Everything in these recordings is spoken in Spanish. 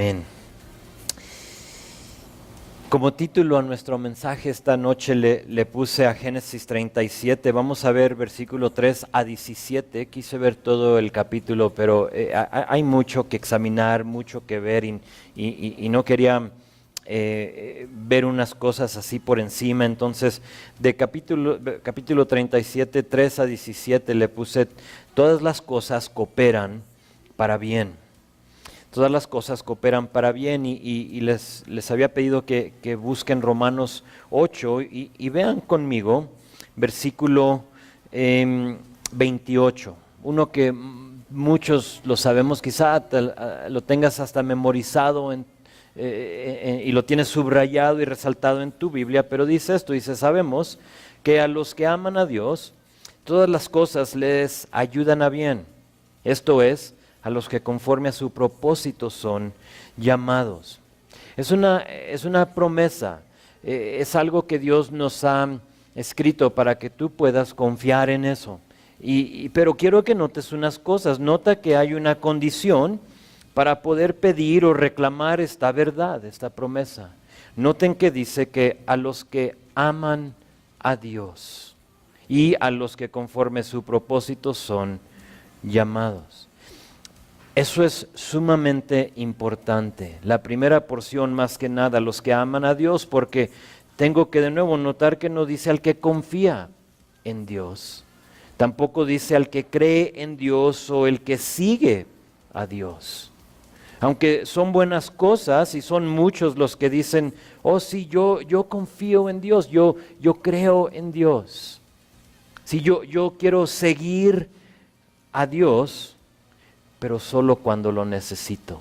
Amén. Como título a nuestro mensaje esta noche le puse a Génesis 37. Vamos a ver versículo 3 a 17. Quise ver todo el capítulo, pero hay mucho que examinar, mucho que ver y no quería ver unas cosas así por encima. Entonces, de capítulo 37, 3 a 17 le puse: todas las cosas cooperan para bien. Todas las cosas cooperan para bien y les había pedido que busquen Romanos 8 y vean conmigo versículo 28. Uno que muchos lo sabemos, quizá lo tengas hasta memorizado y lo tienes subrayado y resaltado en tu Biblia, pero dice esto, dice: sabemos que a los que aman a Dios, todas las cosas les ayudan a bien. Esto es, a los que conforme a su propósito son llamados. Es una promesa, es algo que Dios nos ha escrito para que tú puedas confiar en eso. Pero quiero que notes unas cosas. Nota que hay una condición para poder pedir o reclamar esta verdad, esta promesa. Noten que dice que a los que aman a Dios y a los que conforme a su propósito son llamados. Eso es sumamente importante. La primera porción, más que nada, los que aman a Dios, porque tengo que de nuevo notar que no dice al que confía en Dios. Tampoco dice al que cree en Dios o el que sigue a Dios. Aunque son buenas cosas y son muchos los que dicen: oh sí, yo confío en Dios, yo creo en Dios. Si yo quiero seguir a Dios, pero solo cuando lo necesito.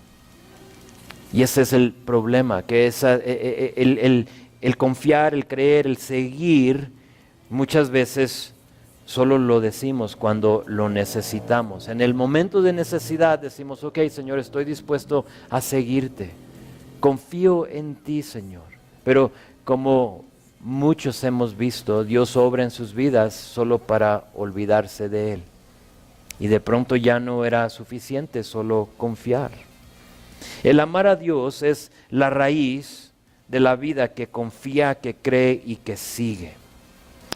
Y ese es el problema, que es el confiar, el creer, el seguir, muchas veces solo lo decimos cuando lo necesitamos. En el momento de necesidad decimos: ok, Señor, estoy dispuesto a seguirte. Confío en ti, Señor. Pero como muchos hemos visto, Dios obra en sus vidas solo para olvidarse de Él. Y de pronto ya no era suficiente solo confiar. El amar a Dios es la raíz de la vida que confía, que cree y que sigue.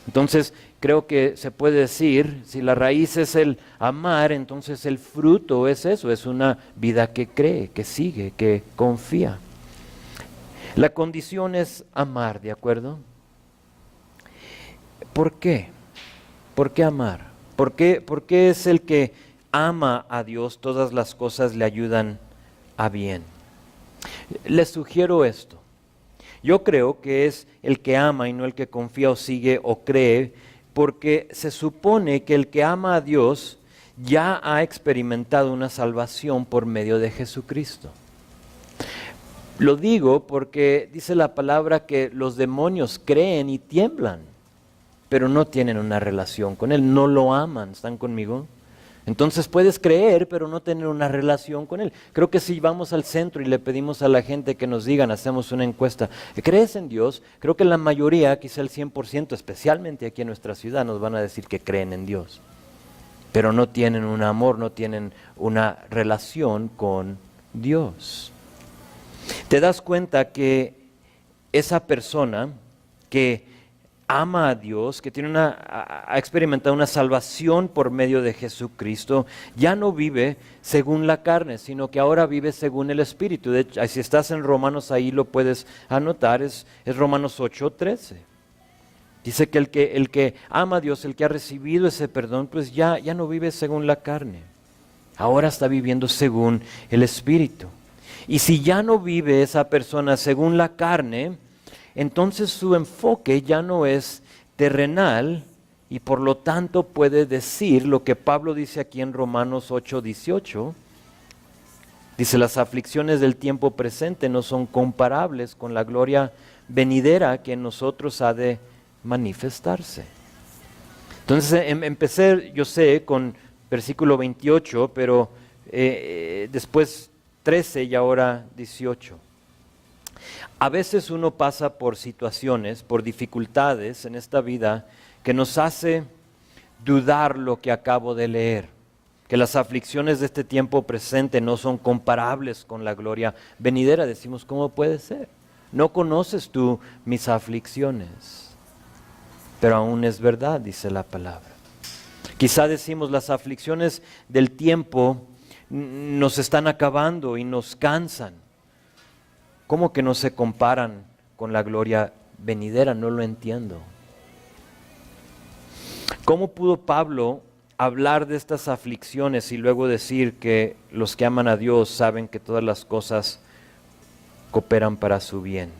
Entonces creo que se puede decir, si la raíz es el amar, entonces el fruto es eso, es una vida que cree, que sigue, que confía. La condición es amar, ¿de acuerdo? ¿Por qué? ¿Por qué amar? ¿Por qué es el que ama a Dios, todas las cosas le ayudan a bien? Les sugiero esto. Yo creo que es el que ama y no el que confía o sigue o cree, porque se supone que el que ama a Dios ya ha experimentado una salvación por medio de Jesucristo. Lo digo porque dice la palabra que los demonios creen y tiemblan, pero no tienen una relación con Él, no lo aman. ¿Están conmigo? Entonces puedes creer, pero no tener una relación con Él. Creo que si vamos al centro y le pedimos a la gente que nos digan, hacemos una encuesta: ¿crees en Dios? Creo que la mayoría, quizá el 100%, especialmente aquí en nuestra ciudad, nos van a decir que creen en Dios. Pero no tienen un amor, no tienen una relación con Dios. Te das cuenta que esa persona que ama a Dios, que ha experimentado una salvación por medio de Jesucristo, ya no vive según la carne, sino que ahora vive según el Espíritu. De hecho, si estás en Romanos, ahí lo puedes anotar, es Romanos 8:13. Dice que el que ama a Dios, el que ha recibido ese perdón, pues ya no vive según la carne. Ahora está viviendo según el Espíritu. Y si ya no vive esa persona según la carne, entonces su enfoque ya no es terrenal y por lo tanto puede decir lo que Pablo dice aquí en Romanos 8:18. Dice: las aflicciones del tiempo presente no son comparables con la gloria venidera que en nosotros ha de manifestarse. Entonces empecé, yo sé, con versículo 28, pero después 13 y ahora 18. A veces uno pasa por situaciones, por dificultades en esta vida que nos hace dudar lo que acabo de leer. que las aflicciones de este tiempo presente no son comparables con la gloria venidera. Decimos, ¿cómo puede ser? No conoces tú mis aflicciones, pero aún es verdad, dice la palabra. Quizá decimos, las aflicciones del tiempo nos están acabando y nos cansan. ¿Cómo que no se comparan con la gloria venidera? No lo entiendo. ¿Cómo pudo Pablo hablar de estas aflicciones y luego decir que los que aman a Dios saben que todas las cosas cooperan para su bien?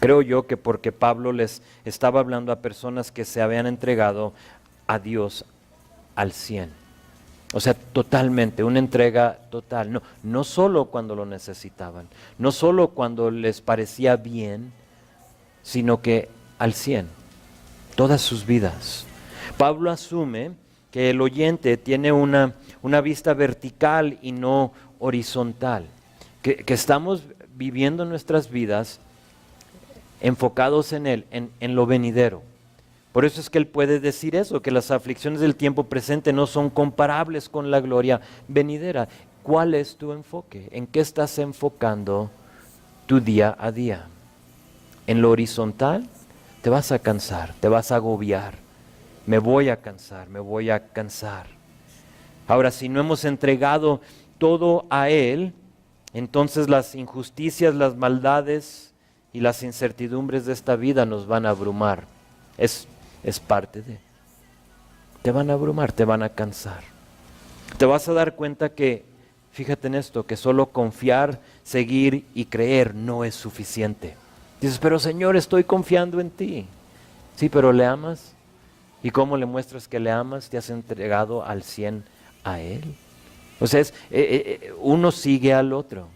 Creo yo que porque Pablo les estaba hablando a personas que se habían entregado a Dios al 100. O sea, totalmente, una entrega total. No solo cuando lo necesitaban, no solo cuando les parecía bien, sino que al 100, todas sus vidas. Pablo asume que el oyente tiene una vista vertical y no horizontal, que estamos viviendo nuestras vidas enfocados en Él, en lo venidero. Por eso es que él puede decir eso, que las aflicciones del tiempo presente no son comparables con la gloria venidera. ¿Cuál es tu enfoque? ¿En qué estás enfocando tu día a día? ¿En lo horizontal? Te vas a cansar, te vas a agobiar. Me voy a cansar, me voy a cansar. Ahora, si no hemos entregado todo a Él, entonces las injusticias, las maldades y las incertidumbres de esta vida nos van a abrumar. Es parte de. Te van a abrumar, te van a cansar. Te vas a dar cuenta que, fíjate en esto, que solo confiar, seguir y creer no es suficiente. Dices, pero Señor, estoy confiando en ti. Sí, pero ¿le amas? ¿Y cómo le muestras que le amas? ¿Te has entregado al 100 a Él? O sea, uno sigue al otro.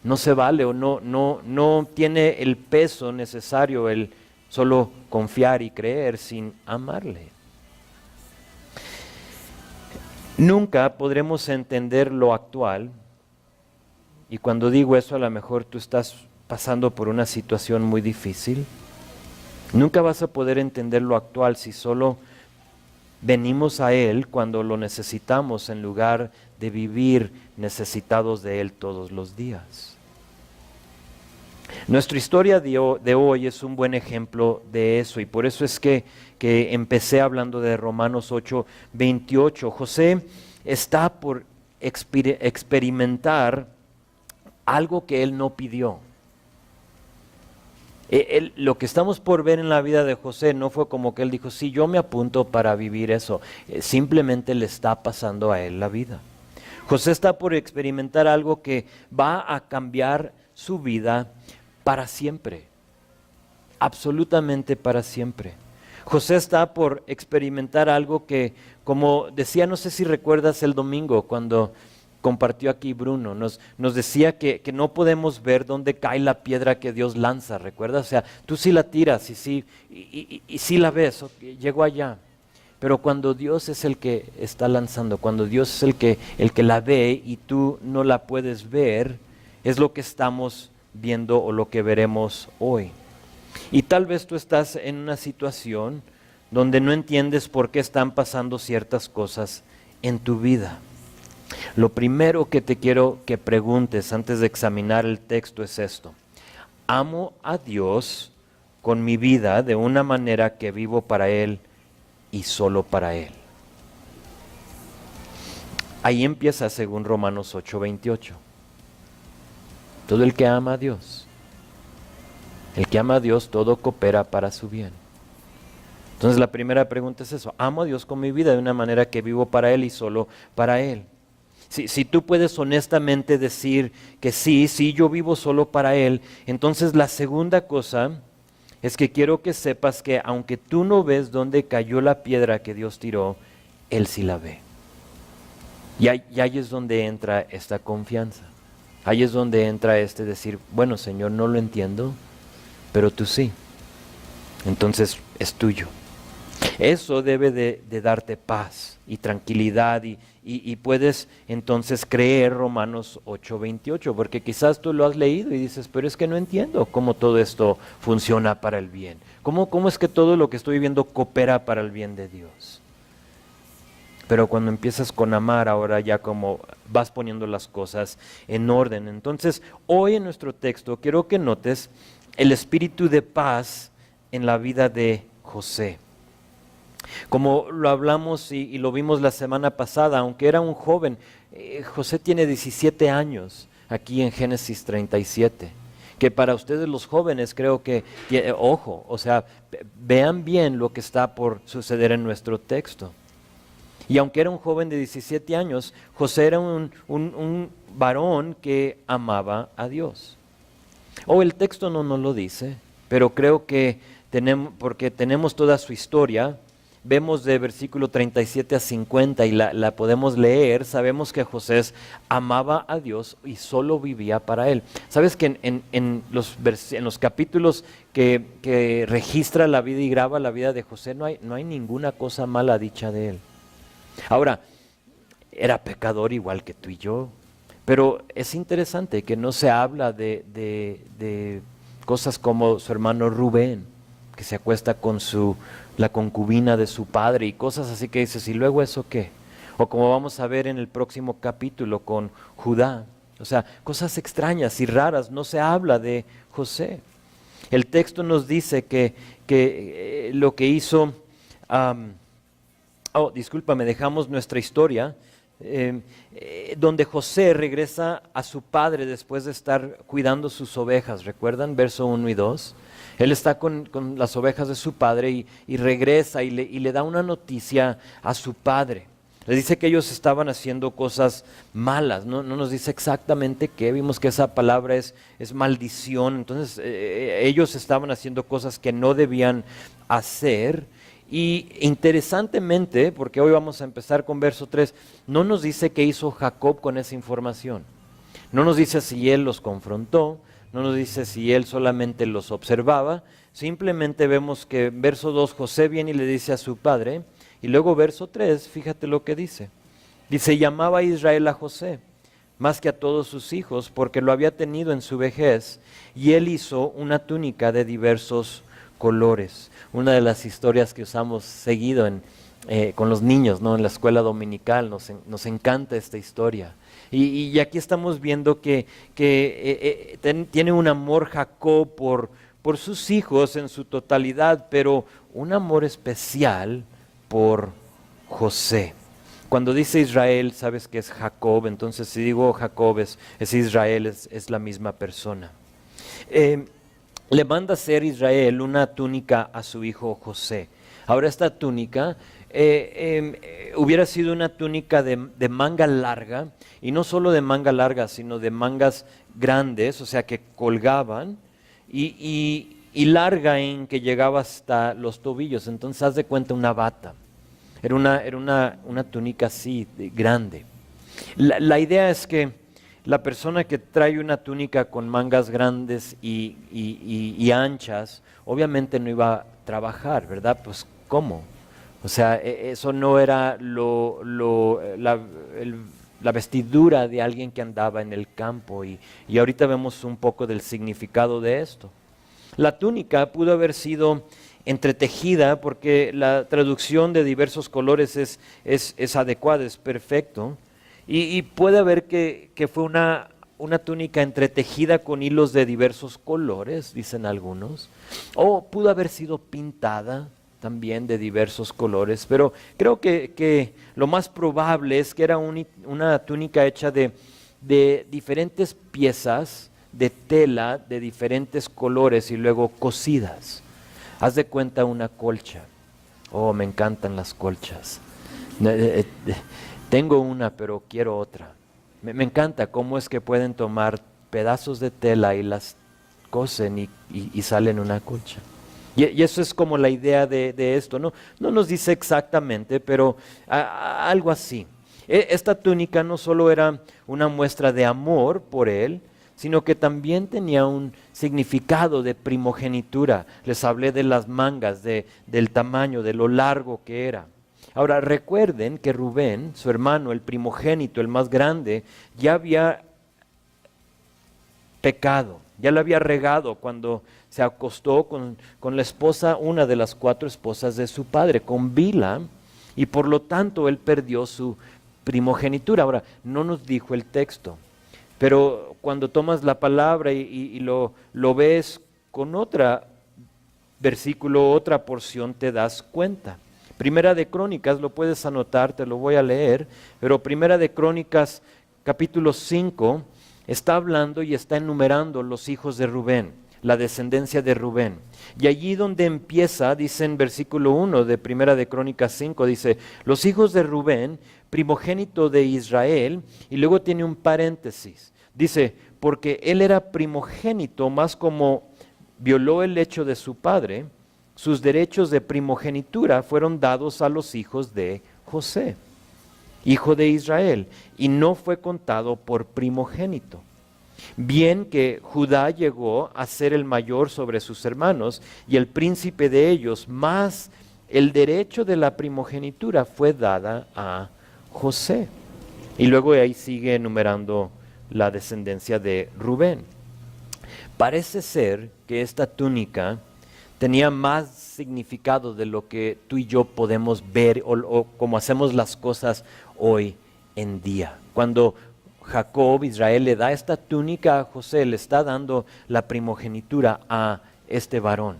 No se vale o no tiene el peso necesario el solo confiar y creer sin amarle. Nunca podremos entender lo actual, y cuando digo eso a lo mejor tú estás pasando por una situación muy difícil. Nunca vas a poder entender lo actual si solo venimos a Él cuando lo necesitamos en lugar de vivir necesitados de Él todos los días. Nuestra historia de hoy es un buen ejemplo de eso, y por eso es que empecé hablando de Romanos 8:28. José está por experimentar algo que él no pidió. Lo que estamos por ver en la vida de José no fue como que él dijo, sí, yo me apunto para vivir eso. Simplemente le está pasando a él la vida. José está por experimentar algo que va a cambiar su vida para siempre, absolutamente para siempre. José está por experimentar algo que, como decía, no sé si recuerdas el domingo cuando compartió aquí Bruno, nos decía que no podemos ver dónde cae la piedra que Dios lanza, ¿recuerdas? O sea, tú sí la tiras y sí la ves, llegó allá. Pero cuando Dios es el que está lanzando, cuando Dios es el que la ve y tú no la puedes ver, es lo que estamos viendo o lo que veremos hoy. Y tal vez tú estás en una situación donde no entiendes por qué están pasando ciertas cosas en tu vida. Lo primero que te quiero que preguntes antes de examinar el texto es esto: ¿amo a Dios con mi vida de una manera que vivo para Él y solo para Él? Ahí empieza según Romanos 8:28. Todo el que ama a Dios, el que ama a Dios, todo coopera para su bien. Entonces la primera pregunta es eso: ¿amo a Dios con mi vida de una manera que vivo para Él y solo para Él? Si tú puedes honestamente decir que sí, yo vivo solo para Él, entonces la segunda cosa es que quiero que sepas que aunque tú no ves dónde cayó la piedra que Dios tiró, Él sí la ve. Y ahí es donde entra esta confianza. Ahí es donde entra decir, bueno, Señor, no lo entiendo, pero tú sí. Entonces es tuyo. Eso debe de darte paz y tranquilidad y puedes entonces creer Romanos 8:28, porque quizás tú lo has leído y dices, pero es que no entiendo cómo todo esto funciona para el bien. ¿Cómo es que todo lo que estoy viviendo coopera para el bien de Dios? Pero cuando empiezas con amar, ahora ya como vas poniendo las cosas en orden. Entonces, hoy en nuestro texto quiero que notes el espíritu de paz en la vida de José. Como lo hablamos y lo vimos la semana pasada, aunque era un joven, José tiene 17 años aquí en Génesis 37. Que para ustedes los jóvenes creo que, ojo, o sea, vean bien lo que está por suceder en nuestro texto. Y aunque era un joven de 17 años, José era un varón que amaba a Dios. El texto no nos lo dice, pero creo que porque tenemos toda su historia, vemos de versículo 37 a 50 y la podemos leer, sabemos que José amaba a Dios y solo vivía para Él. ¿Sabes que en los capítulos que registra la vida y graba la vida de José no hay ninguna cosa mala dicha de Él? Ahora, era pecador igual que tú y yo, pero es interesante que no se habla de cosas como su hermano Rubén, que se acuesta con la concubina de su padre y cosas así que dices, ¿y luego eso qué? O como vamos a ver en el próximo capítulo con Judá, o sea, cosas extrañas y raras, no se habla de José. El texto nos dice que lo que hizo... discúlpame, dejamos nuestra historia, donde José regresa a su padre después de estar cuidando sus ovejas, ¿recuerdan? Verso 1 y 2. Él está con las ovejas de su padre y regresa y le da una noticia a su padre. Le dice que ellos estaban haciendo cosas malas, no nos dice exactamente qué, vimos que esa palabra es maldición, entonces ellos estaban haciendo cosas que no debían hacer. Y interesantemente, porque hoy vamos a empezar con verso 3, no nos dice qué hizo Jacob con esa información. No nos dice si él los confrontó, no nos dice si él solamente los observaba. Simplemente vemos que en verso 2 José viene y le dice a su padre, y luego verso 3, fíjate lo que dice. Dice, llamaba a Israel a José, más que a todos sus hijos, porque lo había tenido en su vejez, y él hizo una túnica de diversos colores. Una de las historias que usamos seguido con los niños, ¿no? En la escuela dominical, nos encanta esta historia. Y aquí estamos viendo que tiene un amor Jacob por sus hijos en su totalidad, pero un amor especial por José. Cuando dice Israel, sabes que es Jacob, entonces si digo Jacob es Israel, es la misma persona. Le manda hacer Israel una túnica a su hijo José. Ahora esta túnica hubiera sido una túnica de manga larga, y no solo de manga larga, sino de mangas grandes, o sea que colgaban, y larga en que llegaba hasta los tobillos. Entonces haz de cuenta una bata. Era una túnica así, grande. La idea es que la persona que trae una túnica con mangas grandes y anchas, obviamente no iba a trabajar, ¿verdad? Pues ¿cómo? O sea, eso no era la vestidura de alguien que andaba en el campo, y ahorita vemos un poco del significado de esto. La túnica pudo haber sido entretejida, porque la traducción de diversos colores es adecuada, es perfecto. Y puede haber que fue una túnica entretejida con hilos de diversos colores, dicen algunos. O pudo haber sido pintada también de diversos colores. Pero creo que lo más probable es que era una túnica hecha de diferentes piezas de tela de diferentes colores y luego cosidas. Haz de cuenta una colcha. Oh, me encantan las colchas. Tengo una, pero quiero otra. Me encanta cómo es que pueden tomar pedazos de tela y las cosen y salen una colcha. Y eso es como la idea de esto, ¿no? No nos dice exactamente, pero algo así. Esta túnica no solo era una muestra de amor por él, sino que también tenía un significado de primogenitura. Les hablé de las mangas, del tamaño, de lo largo que era. Ahora recuerden que Rubén, su hermano, el primogénito, el más grande, ya había pecado, ya lo había regado cuando se acostó con la esposa, una de las 4 esposas de su padre, con Bilha, y por lo tanto él perdió su primogenitura. Ahora, no nos dijo el texto, pero cuando tomas la palabra y lo ves con otra versículo, otra porción, te das cuenta. Primera de Crónicas, lo puedes anotar, te lo voy a leer, pero Primera de Crónicas, capítulo 5, está hablando y está enumerando los hijos de Rubén, la descendencia de Rubén. Y allí donde empieza, dice en versículo 1 de Primera de Crónicas 5, dice, los hijos de Rubén, primogénito de Israel, y luego tiene un paréntesis. Dice, porque él era primogénito, más como violó el hecho de su padre, sus derechos de primogenitura fueron dados a los hijos de José, hijo de Israel, y no fue contado por primogénito. Bien que Judá llegó a ser el mayor sobre sus hermanos y el príncipe de ellos, mas el derecho de la primogenitura fue dada a José. Y luego ahí sigue enumerando la descendencia de Rubén. Parece ser que esta túnica tenía más significado de lo que tú y yo podemos ver o como hacemos las cosas hoy en día. Cuando Jacob, Israel, le da esta túnica a José, le está dando la primogenitura a este varón.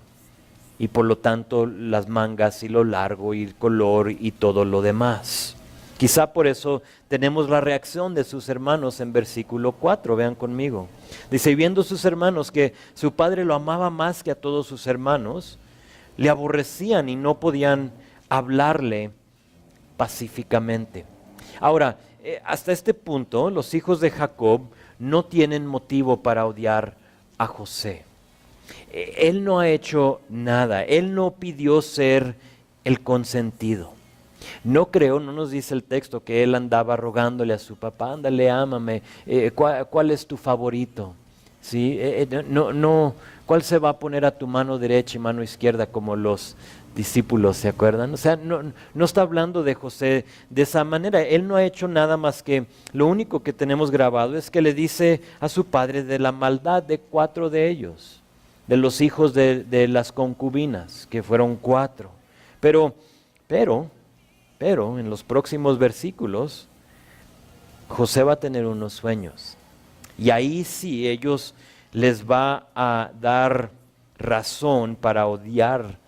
Y por lo tanto las mangas y lo largo y el color y todo lo demás. Quizá por eso tenemos la reacción de sus hermanos en versículo 4, vean conmigo. Dice, viendo sus hermanos que su padre lo amaba más que a todos sus hermanos, le aborrecían y no podían hablarle pacíficamente. Ahora, hasta este punto, los hijos de Jacob no tienen motivo para odiar a José. Él no ha hecho nada, él no pidió ser el consentido. No creo, no nos dice el texto que él andaba rogándole a su papá, ándale, ámame, ¿cuál es tu favorito? ¿Sí? ¿Cuál se va a poner a tu mano derecha y mano izquierda como los discípulos, ¿se acuerdan? O sea, no está hablando de José de esa manera. Él no ha hecho nada más que, lo único que tenemos grabado es que le dice a su padre de la maldad de 4 de ellos, de los hijos de las concubinas, que fueron 4. Pero en los próximos versículos, José va a tener unos sueños. Y ahí sí ellos les va a dar razón para odiar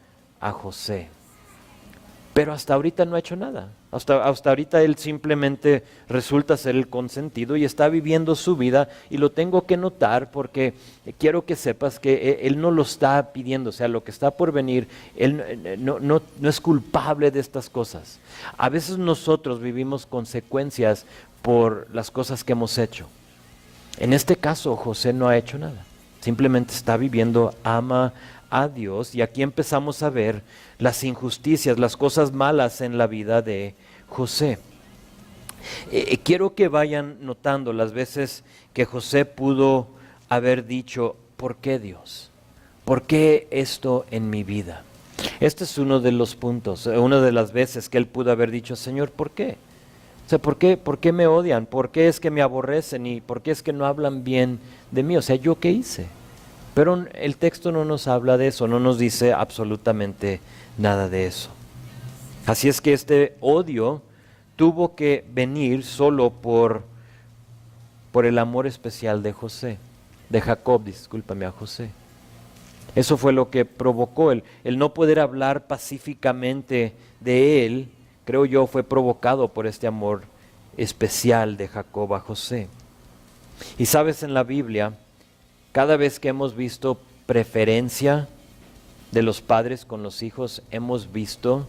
a José. Pero hasta ahorita no ha hecho nada. Hasta ahorita él simplemente resulta ser el consentido y está viviendo su vida, y lo tengo que notar porque quiero que sepas que él no lo está pidiendo, o sea, lo que está por venir, él no es culpable de estas cosas. A veces nosotros vivimos consecuencias por las cosas que hemos hecho. En este caso, José no ha hecho nada, simplemente está viviendo, ama a Dios, y aquí empezamos a ver las injusticias, las cosas malas en la vida de José. Quiero que vayan notando las veces que José pudo haber dicho, ¿por qué Dios? ¿Por qué esto en mi vida? Este es uno de los puntos, una de las veces que él pudo haber dicho, Señor, ¿por qué? O sea, ¿por qué me odian? ¿Por qué es que me aborrecen? ¿Y por qué es que no hablan bien de mí? O sea, ¿yo qué hice? Pero el texto no nos habla de eso, no nos dice absolutamente nada de eso. Así es que este odio tuvo que venir solo por el amor especial de José, de Jacob, discúlpame, a José. Eso fue lo que provocó el no poder hablar pacíficamente de él, creo yo, fue provocado por este amor especial de Jacob a José. Y sabes, en la Biblia, cada vez que hemos visto preferencia de los padres con los hijos, hemos visto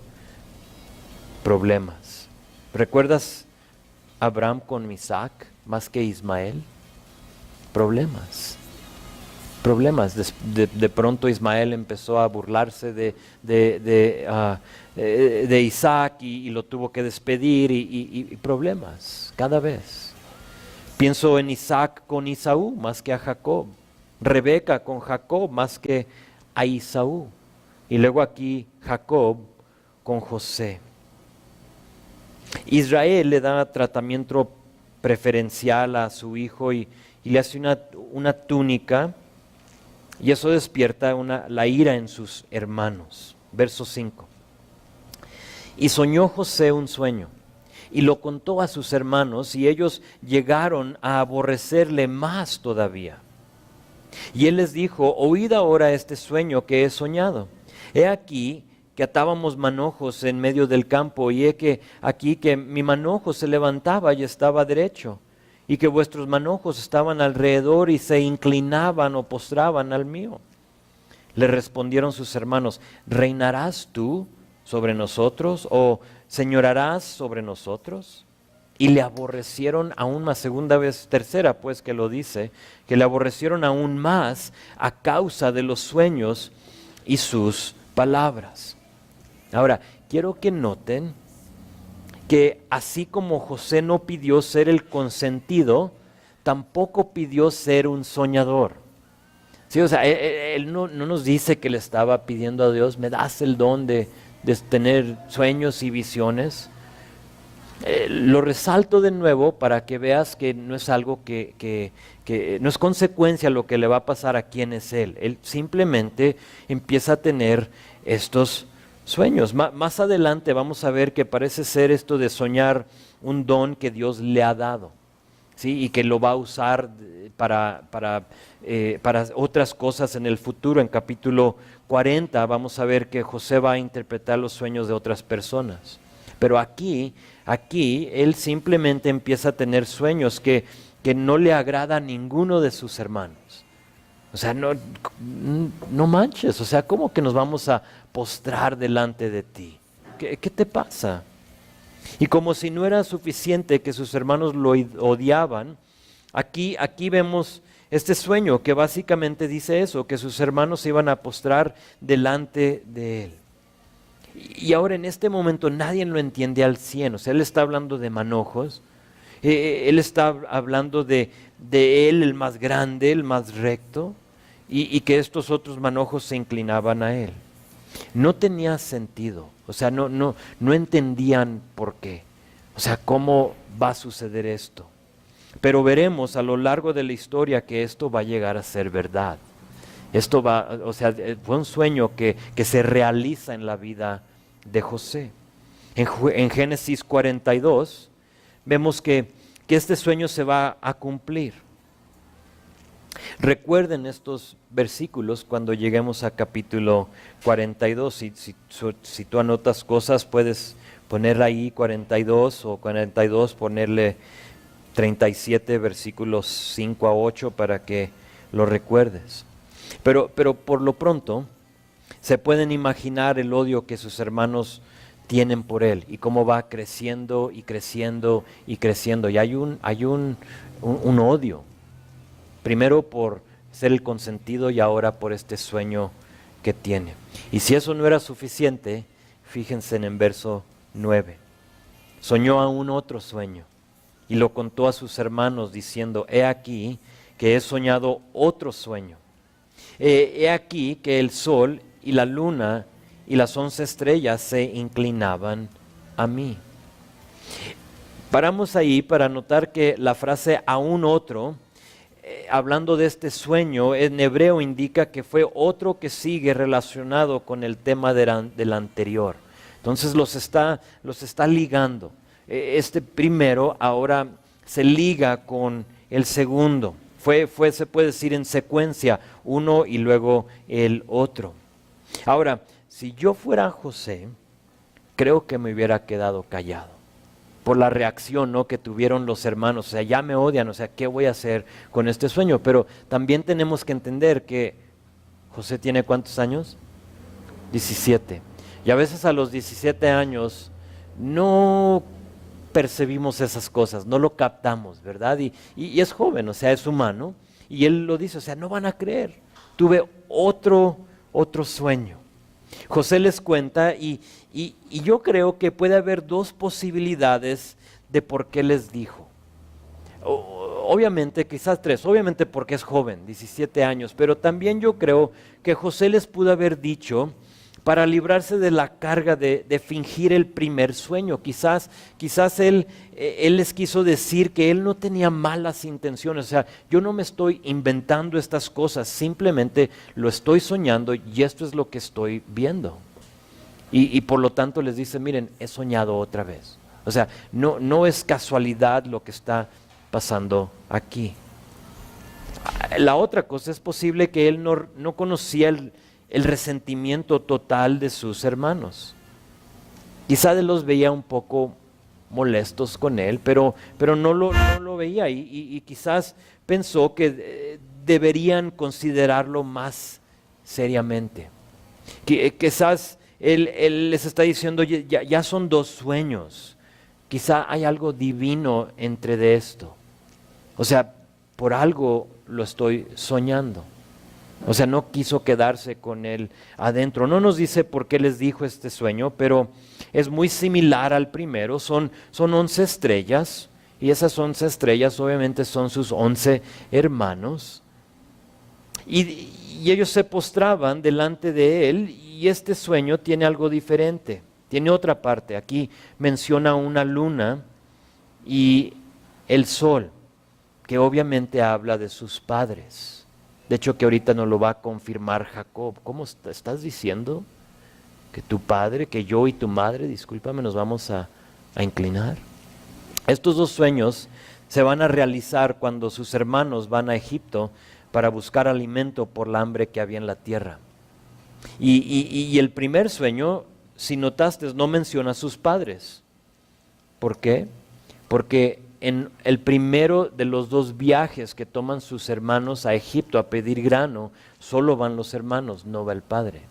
problemas. ¿Recuerdas Abraham con Isaac más que Ismael? Problemas. De pronto Ismael empezó a burlarse de Isaac y lo tuvo que despedir y problemas cada vez. Pienso en Isaac con Esaú más que a Jacob. Rebeca con Jacob más que a Esaú. Y luego aquí Jacob con José. Israel le da tratamiento preferencial a su hijo y le hace una túnica, y eso despierta la ira en sus hermanos. Verso 5. Y soñó José un sueño, y lo contó a sus hermanos, y ellos llegaron a aborrecerle más todavía. Y él les dijo: oíd ahora este sueño que he soñado. He aquí que atábamos manojos en medio del campo, y he que aquí que mi manojo se levantaba y estaba derecho, y que vuestros manojos estaban alrededor y se inclinaban o postraban al mío. Le respondieron sus hermanos: ¿reinarás tú sobre nosotros o señorarás sobre nosotros? Y le aborrecieron aún más, segunda vez, tercera pues que lo dice, que le aborrecieron aún más a causa de los sueños y sus palabras. Ahora, quiero que noten que así como José no pidió ser el consentido, tampoco pidió ser un soñador. Sí, o sea, él no nos dice que le estaba pidiendo a Dios: me das el don de tener sueños y visiones. Lo resalto de nuevo para que veas que no es algo que no es consecuencia lo que le va a pasar a quien es él. Él simplemente empieza a tener estos sueños. Más adelante vamos a ver que parece ser esto de soñar un don que Dios le ha dado, ¿sí? Y que lo va a usar para otras cosas en el futuro. En capítulo 40 vamos a ver que José va a interpretar los sueños de otras personas. Pero aquí él simplemente empieza a tener sueños que no le agrada a ninguno de sus hermanos. O sea, no manches, o sea, ¿cómo que nos vamos a postrar delante de ti? ¿Qué te pasa? Y como si no era suficiente que sus hermanos lo odiaban, aquí vemos este sueño que básicamente dice eso, que sus hermanos se iban a postrar delante de él. Y ahora en este momento nadie lo entiende al 100, o sea, él está hablando de manojos, él está hablando de él, el más grande, el más recto, y que estos otros manojos se inclinaban a él. No tenía sentido, o sea, no entendían por qué, o sea, cómo va a suceder esto. Pero veremos a lo largo de la historia que esto va a llegar a ser verdad. Esto o sea, fue un sueño que se realiza en la vida de José. En Génesis 42 vemos que este sueño se va a cumplir. Recuerden estos versículos cuando lleguemos a capítulo 42. Si tú anotas cosas, puedes poner ahí 42 o 42, ponerle 37 versículos 5 a 8 para que lo recuerdes. Pero por lo pronto se pueden imaginar el odio que sus hermanos tienen por él y cómo va creciendo y creciendo y creciendo. Y hay un odio, primero por ser el consentido y ahora por este sueño que tiene. Y si eso no era suficiente, fíjense en verso 9. Soñó aún otro sueño y lo contó a sus hermanos diciendo: he aquí que he soñado otro sueño. He aquí que el sol y la luna y las 11 estrellas se inclinaban a mí. Paramos ahí para notar que la frase aún otro, hablando de este sueño, en hebreo indica que fue otro que sigue relacionado con el tema del anterior. Entonces los está ligando. Este primero ahora se liga con el segundo. Se puede decir en secuencia, uno y luego el otro. Ahora, si yo fuera José, creo que me hubiera quedado callado por la reacción, ¿no?, que tuvieron los hermanos. O sea, ya me odian, o sea, ¿qué voy a hacer con este sueño? Pero también tenemos que entender que José tiene ¿cuántos años? 17. Y a veces a los 17 años no percibimos esas cosas, no lo captamos, ¿verdad? Y es joven, o sea, es humano. Y él lo dice, o sea, no van a creer. Tuve otro sueño. José les cuenta y yo creo que puede haber dos posibilidades de por qué les dijo. Obviamente, quizás tres, obviamente porque es joven, 17 años, pero también yo creo que José les pudo haber dicho para librarse de la carga de fingir el primer sueño. Quizás él les quiso decir que él no tenía malas intenciones. O sea, yo no me estoy inventando estas cosas, simplemente lo estoy soñando y esto es lo que estoy viendo. Y por lo tanto les dice, miren, he soñado otra vez. O sea, no es casualidad lo que está pasando aquí. La otra cosa, es posible que él no conocía el resentimiento total de sus hermanos. Quizá él los veía un poco molestos con él, pero no lo veía y quizás pensó que deberían considerarlo más seriamente. Quizás él les está diciendo, ya son 2 sueños, quizá hay algo divino entre de esto. O sea, por algo lo estoy soñando. O sea, no quiso quedarse con él adentro. No nos dice por qué les dijo este sueño, pero es muy similar al primero. Son 11 estrellas, y esas 11 estrellas obviamente son sus 11 hermanos. Y ellos se postraban delante de él, y este sueño tiene algo diferente. Tiene otra parte. Aquí menciona una luna y el sol, que obviamente habla de sus padres. De hecho, que ahorita nos lo va a confirmar Jacob. ¿Cómo estás diciendo que tu padre, que yo y tu madre, discúlpame, nos vamos a inclinar? Estos 2 sueños se van a realizar cuando sus hermanos van a Egipto para buscar alimento por la hambre que había en la tierra. Y el primer sueño, si notaste, no menciona a sus padres. ¿Por qué? Porque en el primero de los 2 viajes que toman sus hermanos a Egipto a pedir grano, solo van los hermanos, no va el padre.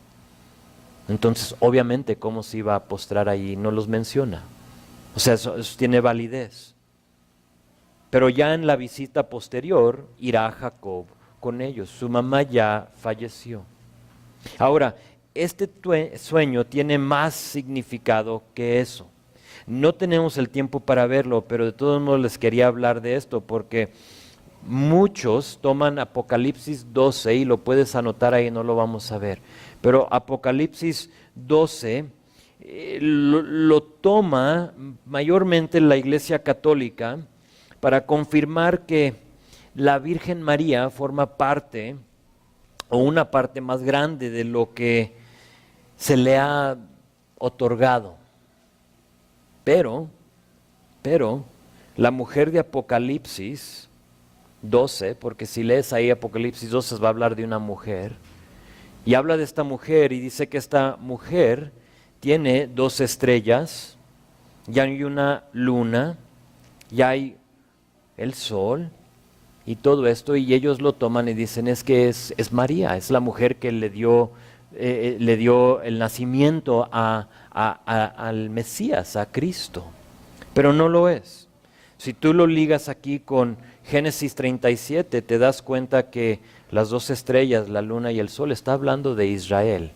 Entonces, obviamente, ¿cómo se iba a postrar ahí? No los menciona. O sea, eso tiene validez. Pero ya en la visita posterior, irá Jacob con ellos. Su mamá ya falleció. Ahora, este sueño tiene más significado que eso. No tenemos el tiempo para verlo, pero de todos modos les quería hablar de esto, porque muchos toman Apocalipsis 12, y lo puedes anotar ahí, no lo vamos a ver, pero Apocalipsis 12 lo toma mayormente la Iglesia Católica para confirmar que la Virgen María forma parte, o una parte más grande de lo que se le ha otorgado. Pero, la mujer de Apocalipsis 12, porque si lees ahí Apocalipsis 12 va a hablar de una mujer, y habla de esta mujer y dice que esta mujer tiene 2 estrellas, ya hay una luna, ya hay el sol y todo esto, y ellos lo toman y dicen es que es María, es la mujer que le dio el nacimiento al Mesías, a Cristo, pero no lo es. Si tú lo ligas aquí con Génesis 37, te das cuenta que las 2 estrellas, la luna y el sol, está hablando de Israel,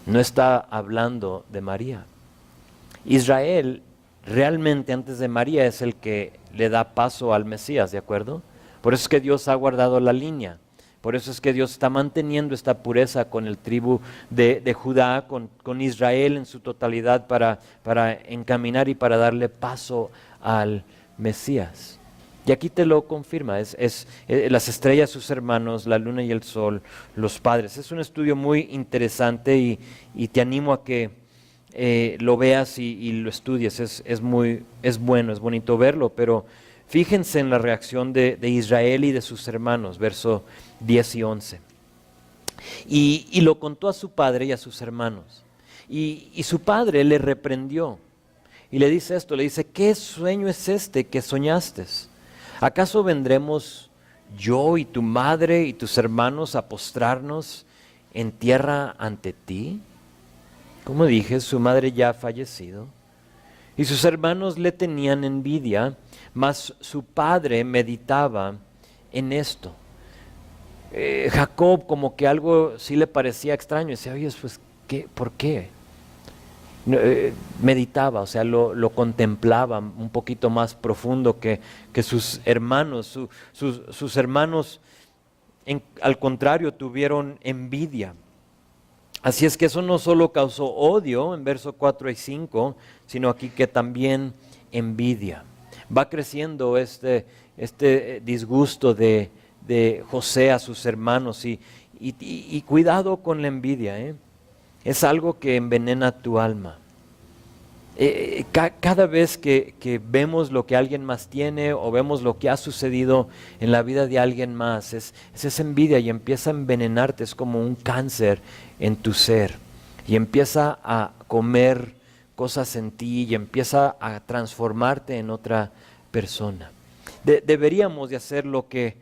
no está hablando de María. Israel realmente antes de María es el que le da paso al Mesías, ¿de acuerdo? Por eso es que Dios ha guardado la línea. Por eso es que Dios está manteniendo esta pureza con el tribu de Judá, con Israel en su totalidad para encaminar y para darle paso al Mesías. Y aquí te lo confirma, las estrellas sus hermanos, la luna y el sol, los padres. Es un estudio muy interesante y te animo a que lo veas y lo estudies. Es bueno, es bonito verlo, pero fíjense en la reacción de Israel y de sus hermanos, verso 10 y 11. Y lo contó a su padre y a sus hermanos. Y su padre le reprendió y le dice esto, le dice, ¿qué sueño es este que soñaste? ¿Acaso vendremos yo y tu madre y tus hermanos a postrarnos en tierra ante ti? Como dije, su madre ya ha fallecido y sus hermanos le tenían envidia, mas su padre meditaba en esto. Jacob como que algo sí le parecía extraño, decía, oye, pues, ¿por qué? Meditaba, o sea, lo contemplaba un poquito más profundo que sus hermanos. Sus hermanos, al contrario, tuvieron envidia. Así es que eso no solo causó odio en versos 4 y 5, sino aquí que también envidia. Va creciendo este disgusto de José a sus hermanos y cuidado con la envidia, es algo que envenena tu alma. Cada vez que vemos lo que alguien más tiene o vemos lo que ha sucedido en la vida de alguien más, es esa envidia y empieza a envenenarte, es como un cáncer en tu ser y empieza a comer cosas en ti y empieza a transformarte en otra persona. Deberíamos de hacer lo que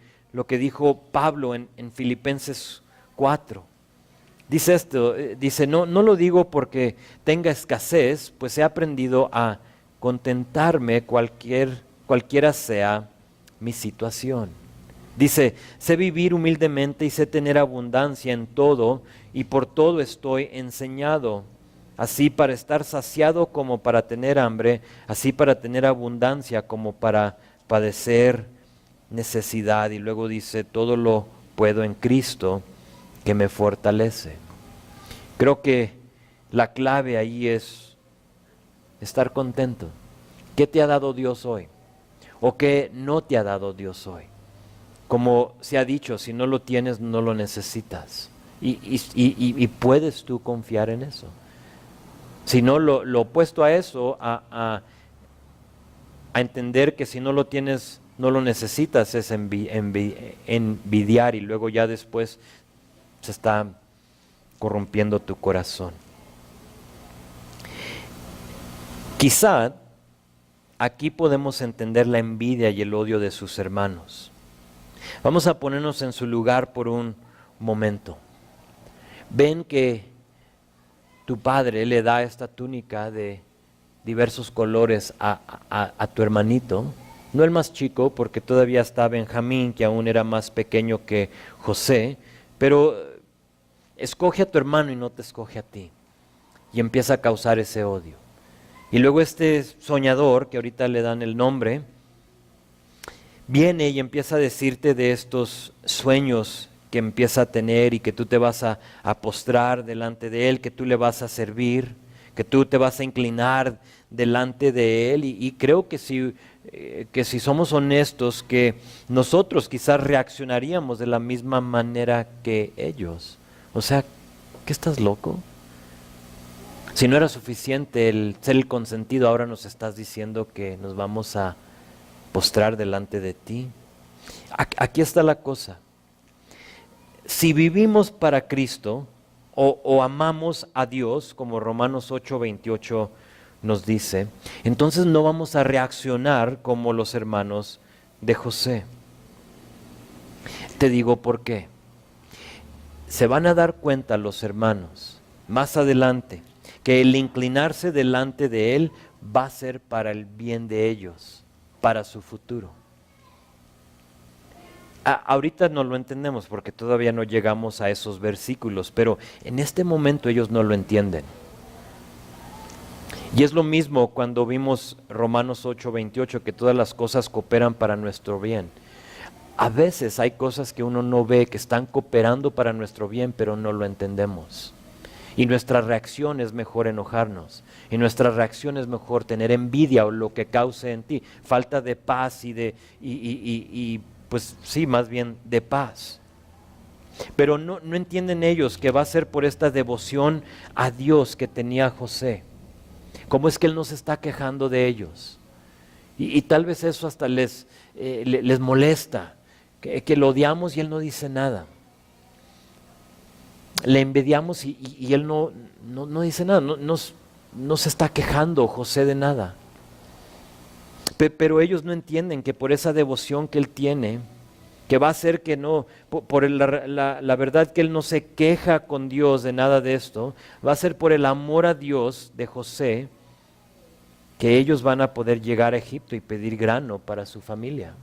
dijo Pablo en Filipenses 4. Dice esto, dice, no lo digo porque tenga escasez, pues he aprendido a contentarme cualquiera sea mi situación. Dice, sé vivir humildemente y sé tener abundancia en todo, y por todo estoy enseñado, así para estar saciado como para tener hambre, así para tener abundancia como para padecer necesidad. Y luego dice, todo lo puedo en Cristo que me fortalece. Creo que la clave ahí es estar contento. ¿Qué te ha dado Dios hoy? ¿O qué no te ha dado Dios hoy? Como se ha dicho, si no lo tienes, no lo necesitas. Y puedes tú confiar en eso. Si no, lo opuesto a eso, a entender que si no lo tienes, no lo necesitas, es envidiar y luego ya después se está corrompiendo tu corazón. Quizá aquí podemos entender la envidia y el odio de sus hermanos. Vamos a ponernos en su lugar por un momento. Ven que tu padre le da esta túnica de diversos colores a tu hermanito, no el más chico porque todavía está Benjamín, que aún era más pequeño que José, pero escoge a tu hermano y no te escoge a ti. Y empieza a causar ese odio. Y luego este soñador, que ahorita le dan el nombre, viene y empieza a decirte de estos sueños que empieza a tener y que tú te vas a postrar delante de él, que tú le vas a servir, que tú te vas a inclinar delante de él. Y creo que si somos honestos, que nosotros quizás reaccionaríamos de la misma manera que ellos. O sea, ¿qué estás loco? Si no era suficiente el ser el consentido, ahora nos estás diciendo que nos vamos a postrar delante de ti. Aquí está la cosa. Si vivimos para Cristo o amamos a Dios, como Romanos 8:28 nos dice, entonces no vamos a reaccionar como los hermanos de José. Te digo por qué. Se van a dar cuenta los hermanos más adelante que el inclinarse delante de Él va a ser para el bien de ellos, para su futuro. Ahorita no lo entendemos porque todavía no llegamos a esos versículos, pero en este momento ellos no lo entienden. Y es lo mismo cuando vimos Romanos 8:28, que todas las cosas cooperan para nuestro bien. A veces hay cosas que uno no ve que están cooperando para nuestro bien, pero no lo entendemos. Y nuestra reacción es mejor enojarnos. Y nuestra reacción es mejor tener envidia o lo que cause en ti falta de paz pues sí, más bien de paz. Pero no entienden ellos que va a ser por esta devoción a Dios que tenía José. ¿Cómo es que él no se está quejando de ellos? Y tal vez eso hasta les molesta. Que lo odiamos y él no dice nada. Le envidiamos y él no dice nada, no se está quejando José de nada. Pero ellos no entienden que por esa devoción que él tiene, que va a hacer que no, por la verdad que él no se queja con Dios de nada de esto, va a ser por el amor a Dios de José, que ellos van a poder llegar a Egipto y pedir grano para su familia.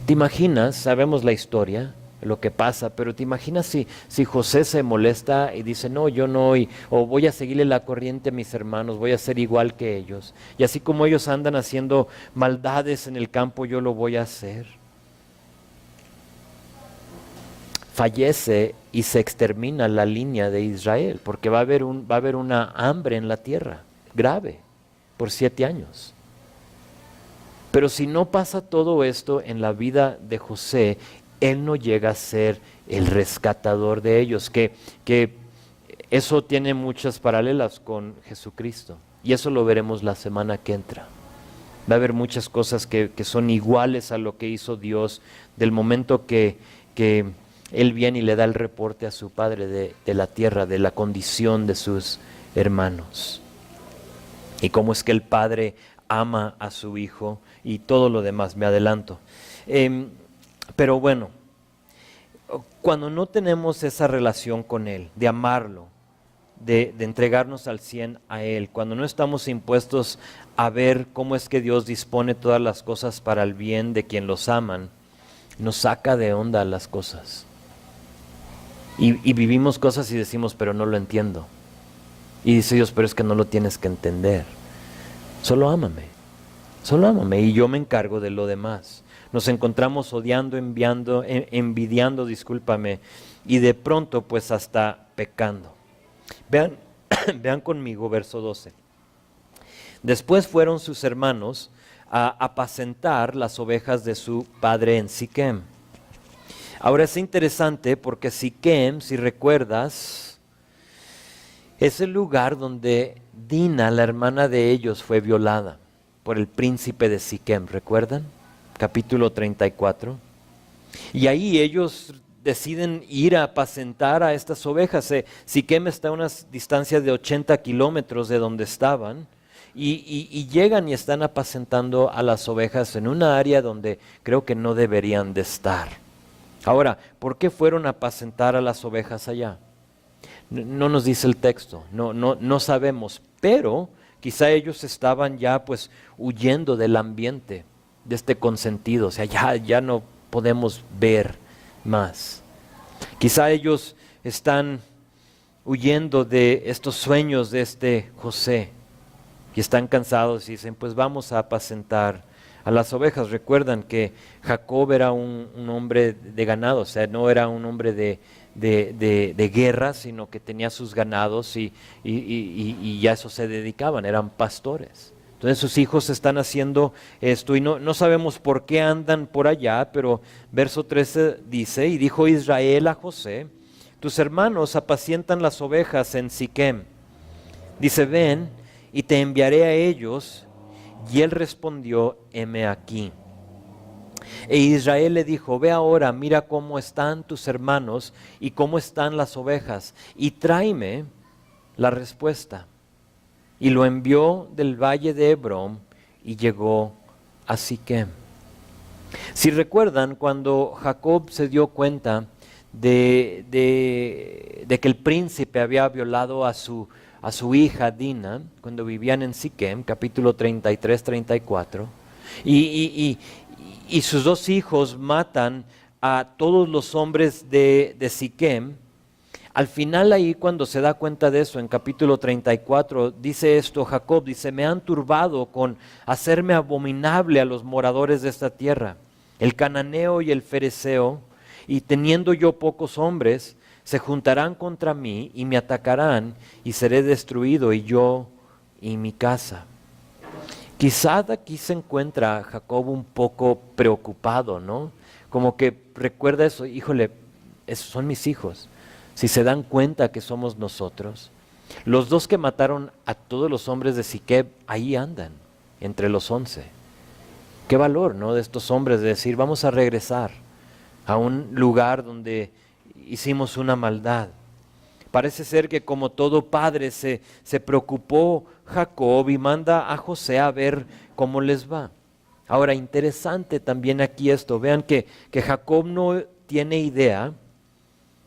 ¿Te imaginas? Sabemos la historia, lo que pasa, pero ¿te imaginas si José se molesta y dice, no, yo no, o voy a seguirle la corriente a mis hermanos, voy a ser igual que ellos, y así como ellos andan haciendo maldades en el campo, yo lo voy a hacer? Fallece y se extermina la línea de Israel, porque va a haber una hambre en la tierra, grave, por 7 años. Pero si no pasa todo esto en la vida de José, él no llega a ser el rescatador de ellos, que Eso tiene muchas paralelas con Jesucristo y eso lo veremos la semana que entra. Va a haber muchas cosas que son iguales a lo que hizo Dios del momento que Él viene y le da el reporte a su Padre de la tierra, de la condición de sus hermanos. Y cómo es que el Padre ama a su Hijo y todo lo demás, me adelanto. Pero bueno, cuando no tenemos esa relación con Él, de amarlo, de entregarnos al 100 a Él, cuando no estamos impuestos a ver cómo es que Dios dispone todas las cosas para el bien de quien los aman, nos saca de onda las cosas. Y vivimos cosas y decimos, pero no lo entiendo. Y dice Dios, pero es que no lo tienes que entender. Solo ámame y yo me encargo de lo demás. Nos encontramos odiando, envidiando, discúlpame, y de pronto pues hasta pecando. Vean, vean conmigo verso 12. Después fueron sus hermanos a apacentar las ovejas de su padre en Siquem. Ahora es interesante porque Siquem, si recuerdas, es el lugar donde Dina, la hermana de ellos, fue violada por el príncipe de Siquem, ¿recuerdan? Capítulo 34. Y ahí ellos deciden ir a apacentar a estas ovejas. Siquem está a unas distancias de 80 kilómetros de donde estaban. Y llegan y están apacentando a las ovejas en una área donde creo que no deberían de estar. Ahora, ¿por qué fueron a apacentar a las ovejas allá? No nos dice el texto, no sabemos, pero quizá ellos estaban ya pues huyendo del ambiente, de este consentido, o sea, ya no podemos ver más. Quizá ellos están huyendo de estos sueños de este José y están cansados y dicen, pues vamos a apacentar a las ovejas. Recuerdan que Jacob era un hombre de ganado, o sea, no era un hombre de guerra, sino que tenía sus ganados y a eso se dedicaban, eran pastores. Entonces sus hijos están haciendo esto y no sabemos por qué andan por allá, pero verso 13 dice, y dijo Israel a José, tus hermanos apacientan las ovejas en Siquem. Dice, ven y te enviaré a ellos. Y él respondió, heme aquí. E Israel le dijo, ve ahora, mira cómo están tus hermanos y cómo están las ovejas, y tráeme la respuesta. Y lo envió del valle de Hebrón y llegó a Siquem. Si recuerdan, cuando Jacob se dio cuenta de que el príncipe había violado a su hija Dina, cuando vivían en Siquem, capítulo 33, 34, y sus dos hijos matan a todos los hombres de Siquem. Al final ahí, cuando se da cuenta de eso, en capítulo 34, dice esto Jacob, dice, me han turbado con hacerme abominable a los moradores de esta tierra, el cananeo y el fereceo, y teniendo yo pocos hombres, se juntarán contra mí y me atacarán y seré destruido y yo y mi casa. Quizá aquí se encuentra Jacob un poco preocupado, ¿no? Como que recuerda eso, híjole, esos son mis hijos. Si se dan cuenta que somos nosotros, los dos que mataron a todos los hombres de Siquem, ahí andan, entre los 11. Qué valor, ¿no? De estos hombres de decir, vamos a regresar a un lugar donde hicimos una maldad. Parece ser que como todo padre se preocupó Jacob y manda a José a ver cómo les va. Ahora, interesante también aquí esto, vean que Jacob no tiene idea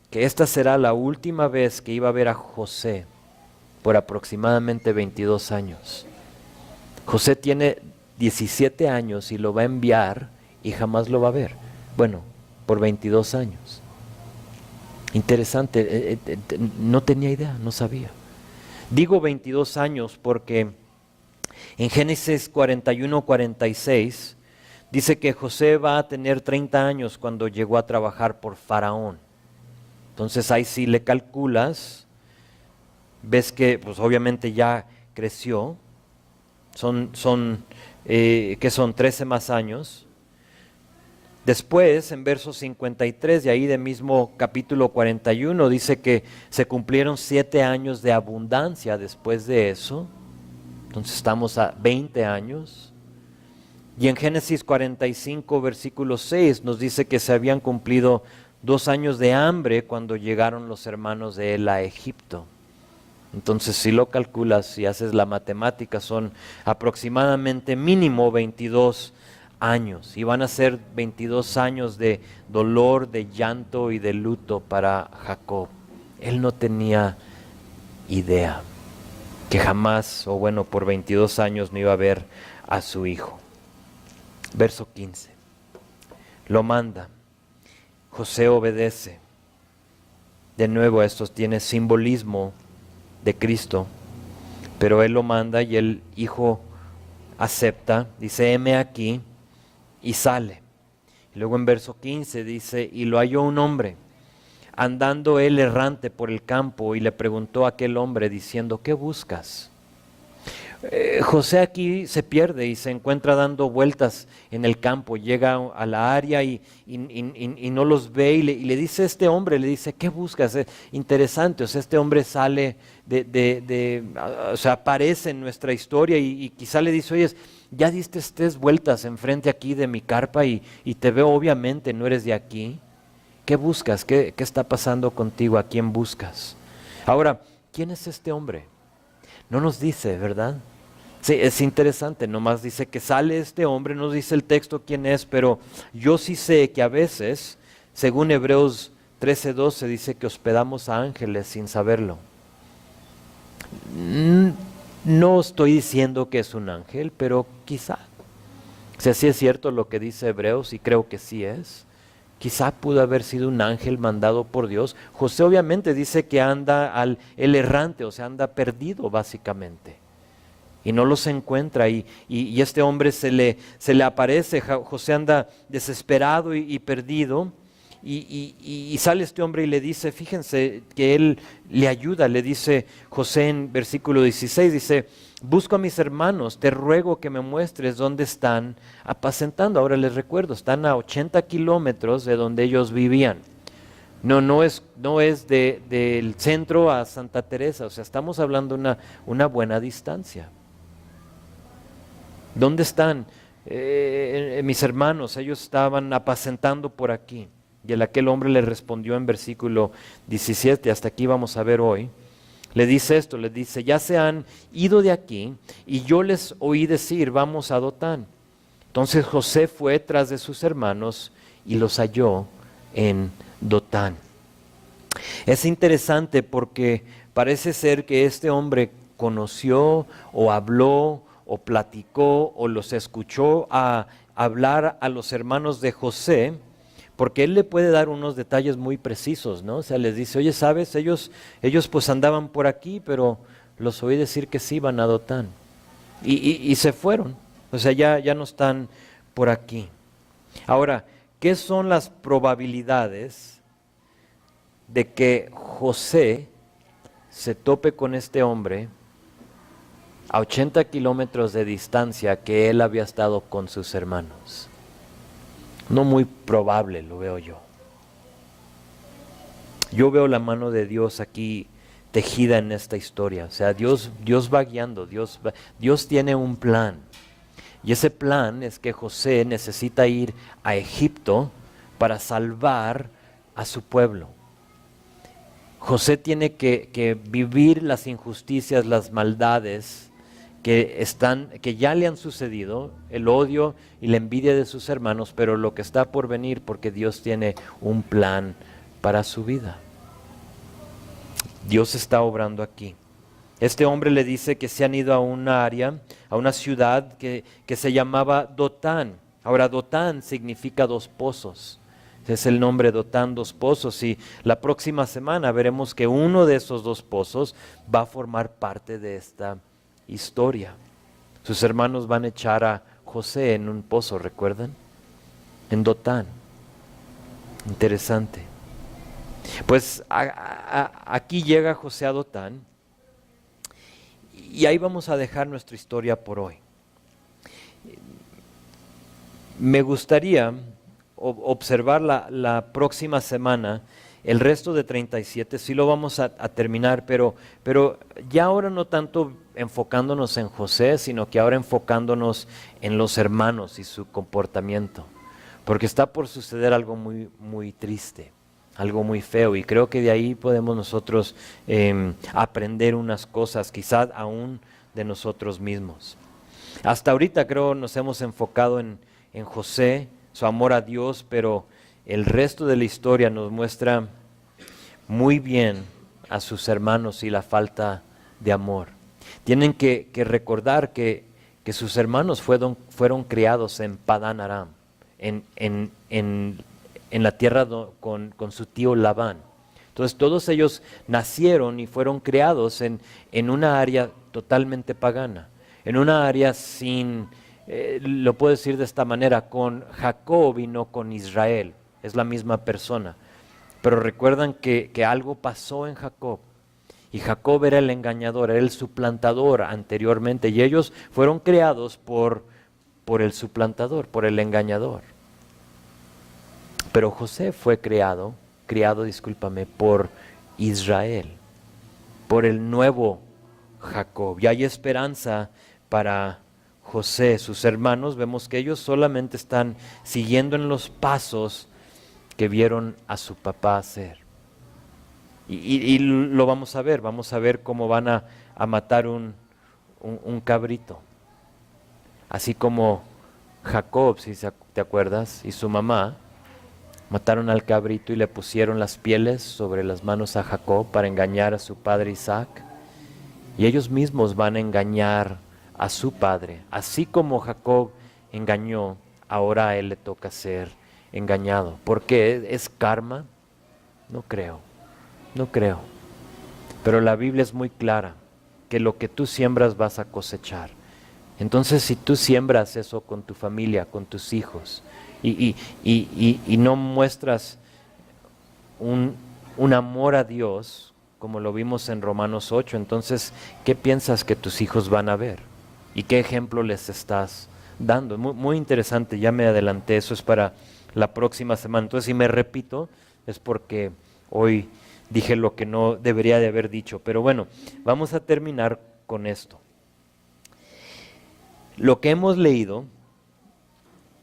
que esta será la última vez que iba a ver a José por aproximadamente 22 años. José tiene 17 años y lo va a enviar y jamás lo va a ver. Bueno, por 22 años. Interesante, no tenía idea, no sabía. Digo 22 años porque en Génesis 41, 46 dice que José va a tener 30 años cuando llegó a trabajar por Faraón. Entonces ahí sí le calculas, ves que pues obviamente ya creció, que son 13 más años, Después, en verso 53, de ahí de mismo capítulo 41, dice que se cumplieron 7 años de abundancia después de eso. Entonces estamos a 20 años. Y en Génesis 45, versículo 6, nos dice que se habían cumplido 2 años de hambre cuando llegaron los hermanos de él a Egipto. Entonces, si lo calculas, si haces la matemática, son aproximadamente mínimo 22 años. Y van a ser 22 años de dolor, de llanto y de luto para Jacob. Él no tenía idea que jamás, o bueno, por 22 años no iba a ver a su hijo. Verso 15. Lo manda. José obedece. De nuevo, esto tiene simbolismo de Cristo, pero él lo manda y el hijo acepta, dice, heme aquí, y sale. Y luego en verso 15 dice, y lo halló un hombre, andando él errante por el campo, y le preguntó a aquel hombre diciendo, ¿qué buscas? José aquí se pierde y se encuentra dando vueltas en el campo, llega a la área y no los ve y le dice a este hombre, le dice, ¿qué buscas? Interesante, o sea, este hombre sale o sea, aparece en nuestra historia y quizá le dice, oye, ya diste 3 vueltas enfrente aquí de mi carpa y te veo obviamente, no eres de aquí. ¿Qué buscas? ¿Qué está pasando contigo? ¿A quién buscas? Ahora, ¿quién es este hombre? No nos dice, ¿verdad? Sí, es interesante, nomás dice que sale este hombre, no dice el texto quién es, pero yo sí sé que a veces, según Hebreos 13:12, dice que hospedamos a ángeles sin saberlo. No estoy diciendo que es un ángel, pero quizá. O sea, sí es cierto lo que dice Hebreos y creo que sí es. Quizá pudo haber sido un ángel mandado por Dios. José obviamente dice que anda el errante, o sea, anda perdido básicamente. Y no los encuentra y este hombre se le aparece. José anda desesperado y perdido y sale este hombre y le dice, fíjense que él le ayuda, le dice José en versículo 16, dice, busco a mis hermanos, te ruego que me muestres dónde están apacentando. Ahora les recuerdo, están a 80 kilómetros de donde ellos vivían. No es del centro a Santa Teresa, o sea, estamos hablando una buena distancia. ¿Dónde están mis hermanos? Ellos estaban apacentando por aquí. Y aquel hombre le respondió en versículo 17, hasta aquí vamos a ver hoy. Le dice esto, le dice, ya se han ido de aquí y yo les oí decir, vamos a Dotán. Entonces José fue tras de sus hermanos y los halló en Dotán. Es interesante porque parece ser que este hombre conoció o habló o platicó o los escuchó a hablar a los hermanos de José, porque él le puede dar unos detalles muy precisos, ¿no? O sea, les dice, oye, ¿sabes? Ellos pues andaban por aquí, pero los oí decir que sí iban a Dotán. Y se fueron, o sea, ya no están por aquí. Ahora, ¿qué son las probabilidades de que José se tope con este hombre a 80 kilómetros de distancia que él había estado con sus hermanos? No muy probable, lo veo yo. Yo veo la mano de Dios aquí tejida en esta historia. O sea, Dios va guiando, Dios tiene un plan. Y ese plan es que José necesita ir a Egipto para salvar a su pueblo. José tiene que vivir las injusticias, las maldades que ya le han sucedido, el odio y la envidia de sus hermanos, pero lo que está por venir, porque Dios tiene un plan para su vida. Dios está obrando aquí. Este hombre le dice que se han ido a una área, a una ciudad que se llamaba Dotán. Ahora, Dotán significa 2 pozos. Es el nombre Dotán, 2 pozos, y la próxima semana veremos que uno de esos 2 pozos va a formar parte de esta historia. Sus hermanos van a echar a José en un pozo, ¿recuerdan? En Dotán. Interesante. Pues aquí llega José a Dotán y ahí vamos a dejar nuestra historia por hoy. Me gustaría observar la próxima semana. El resto de 37 sí lo vamos a terminar, pero ya ahora no tanto enfocándonos en José, sino que ahora enfocándonos en los hermanos y su comportamiento. Porque está por suceder algo muy, muy triste, algo muy feo, y creo que de ahí podemos nosotros aprender unas cosas, quizás aún de nosotros mismos. Hasta ahorita creo nos hemos enfocado en José, su amor a Dios, pero el resto de la historia nos muestra muy bien a sus hermanos y la falta de amor. Tienen que recordar que sus hermanos fueron criados en Padán Aram, en la tierra con su tío Labán. Entonces todos ellos nacieron y fueron criados en una área totalmente pagana, en una área sin, lo puedo decir de esta manera, con Jacob y no con Israel. Es la misma persona. Pero recuerdan que algo pasó en Jacob. Y Jacob era el engañador, era el suplantador anteriormente. Y ellos fueron creados por el suplantador, por el engañador. Pero José fue criado, por Israel, por el nuevo Jacob. Y hay esperanza para José. Sus hermanos, vemos que ellos solamente están siguiendo en los pasos que vieron a su papá hacer. Y lo vamos a ver cómo van a matar un cabrito. Así como Jacob, si te acuerdas, y su mamá mataron al cabrito y le pusieron las pieles sobre las manos a Jacob para engañar a su padre Isaac. Y ellos mismos van a engañar a su padre. Así como Jacob engañó, ahora a él le toca ser engañado. ¿Por qué? ¿Es karma? No creo. Pero la Biblia es muy clara, que lo que tú siembras vas a cosechar. Entonces, si tú siembras eso con tu familia, con tus hijos, y no muestras un amor a Dios, como lo vimos en Romanos 8, entonces, ¿qué piensas que tus hijos van a ver? ¿Y qué ejemplo les estás dando? Muy, muy interesante, ya me adelanté, eso es para la próxima semana. Entonces, si me repito, es porque hoy dije lo que no debería de haber dicho. Pero bueno, vamos a terminar con esto. Lo que hemos leído,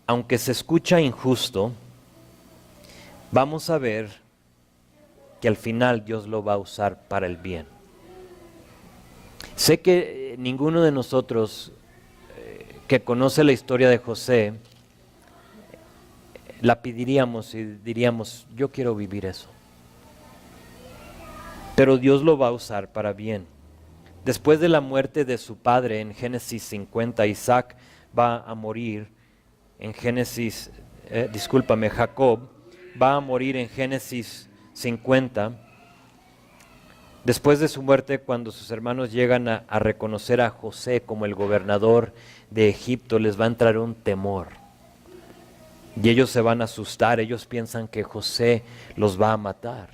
aunque se escucha injusto, vamos a ver que al final Dios lo va a usar para el bien. Sé que ninguno de nosotros que conoce la historia de José, la pediríamos y diríamos, yo quiero vivir eso. Pero Dios lo va a usar para bien. Después de la muerte de su padre en Génesis 50, Isaac va a morir en Jacob va a morir en Génesis 50. Después de su muerte, cuando sus hermanos llegan a reconocer a José como el gobernador de Egipto, les va a entrar un temor. Y ellos se van a asustar, ellos piensan que José los va a matar.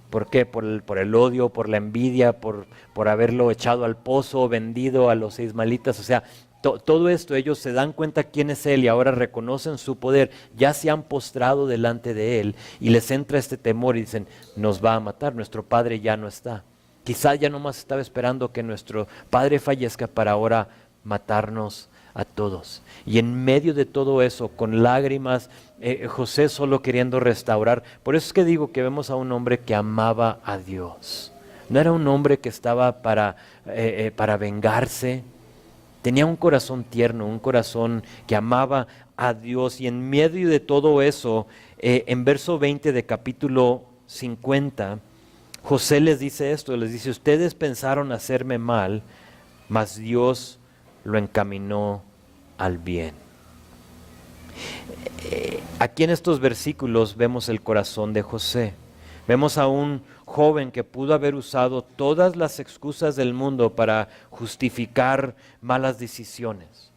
¿Por qué? Por el odio, por la envidia, por haberlo echado al pozo, vendido a los ismaelitas. O sea, todo esto, ellos se dan cuenta quién es él y ahora reconocen su poder. Ya se han postrado delante de él y les entra este temor y dicen, nos va a matar, nuestro padre ya no está. Quizá ya nomás estaba esperando que nuestro padre fallezca para ahora matarnos a todos. Y en medio de todo eso, con lágrimas, José solo queriendo restaurar. Por eso es que digo que vemos a un hombre que amaba a Dios. No era un hombre que estaba para vengarse. Tenía un corazón tierno, un corazón que amaba a Dios. Y en medio de todo eso, en verso 20 de capítulo 50, José les dice esto, les dice, ustedes pensaron hacerme mal, mas Dios lo encaminó al bien. Aquí en estos versículos vemos el corazón de José. Vemos a un joven que pudo haber usado todas las excusas del mundo para justificar malas decisiones.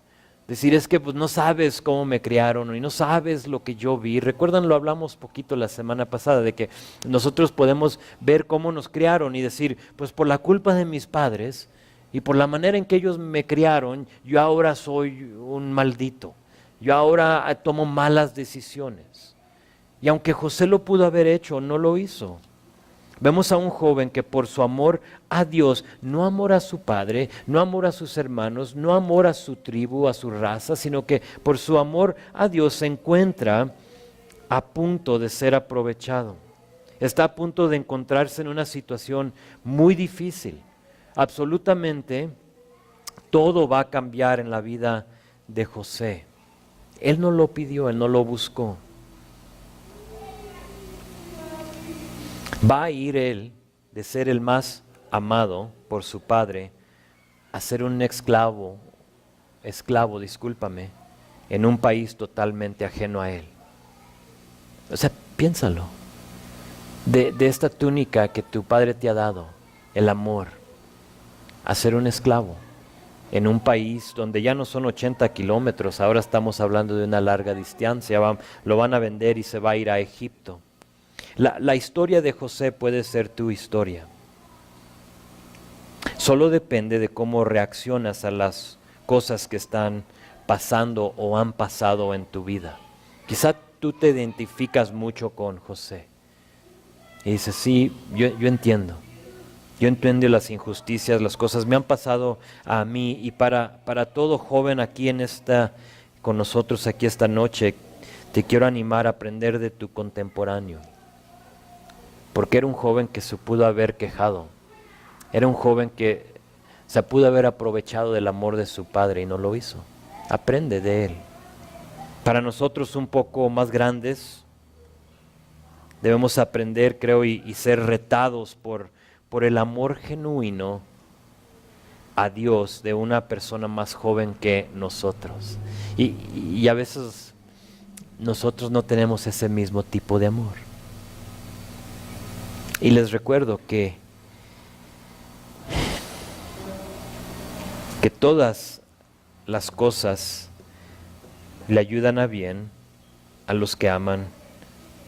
Decir, es que pues, no sabes cómo me criaron y no sabes lo que yo vi. Recuerdan, lo hablamos poquito la semana pasada, de que nosotros podemos ver cómo nos criaron y decir, pues por la culpa de mis padres y por la manera en que ellos me criaron, yo ahora soy un maldito. yo ahora tomo malas decisiones. Y aunque José lo pudo haber hecho, no lo hizo. Vemos a un joven que por su amor a Dios, no amor a su padre, no amor a sus hermanos, no amor a su tribu, a su raza, sino que por su amor a Dios se encuentra a punto de ser aprovechado. Está a punto de encontrarse en una situación muy difícil. Absolutamente todo va a cambiar en la vida de José. Él no lo pidió, él no lo buscó. Va a ir él de ser el más amado por su padre a ser un esclavo, en un país totalmente ajeno a él. O sea, piénsalo. De esta túnica que tu padre te ha dado, el amor, a ser un esclavo en un país donde ya no son 80 kilómetros, ahora estamos hablando de una larga distancia, lo van a vender y se va a ir a Egipto. La historia de José puede ser tu historia. Solo depende de cómo reaccionas a las cosas que están pasando o han pasado en tu vida. Quizá tú te identificas mucho con José. Y dices, sí, yo entiendo. Yo entiendo las injusticias, las cosas me han pasado a mí. Y para todo joven aquí con nosotros aquí esta noche, te quiero animar a aprender de tu contemporáneo. Porque era un joven que se pudo haber quejado. Era un joven que se pudo haber aprovechado del amor de su padre y no lo hizo. Aprende de él. Para nosotros un poco más grandes, debemos aprender, creo, y ser retados por el amor genuino a Dios de una persona más joven que nosotros. Y a veces nosotros no tenemos ese mismo tipo de amor. Y les recuerdo que todas las cosas le ayudan a bien a los que aman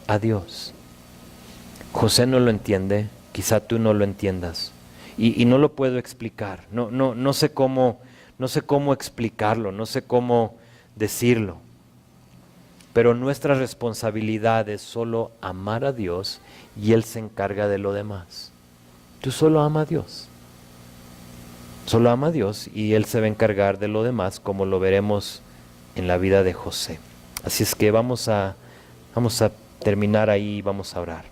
a Dios. José no lo entiende, quizá tú no lo entiendas, y no lo puedo explicar, no sé cómo explicarlo, no sé cómo decirlo, pero nuestra responsabilidad es solo amar a Dios y Él se encarga de lo demás. Tú solo ama a Dios. Solo ama a Dios y Él se va a encargar de lo demás, como lo veremos en la vida de José. Así es que vamos a terminar ahí y vamos a orar.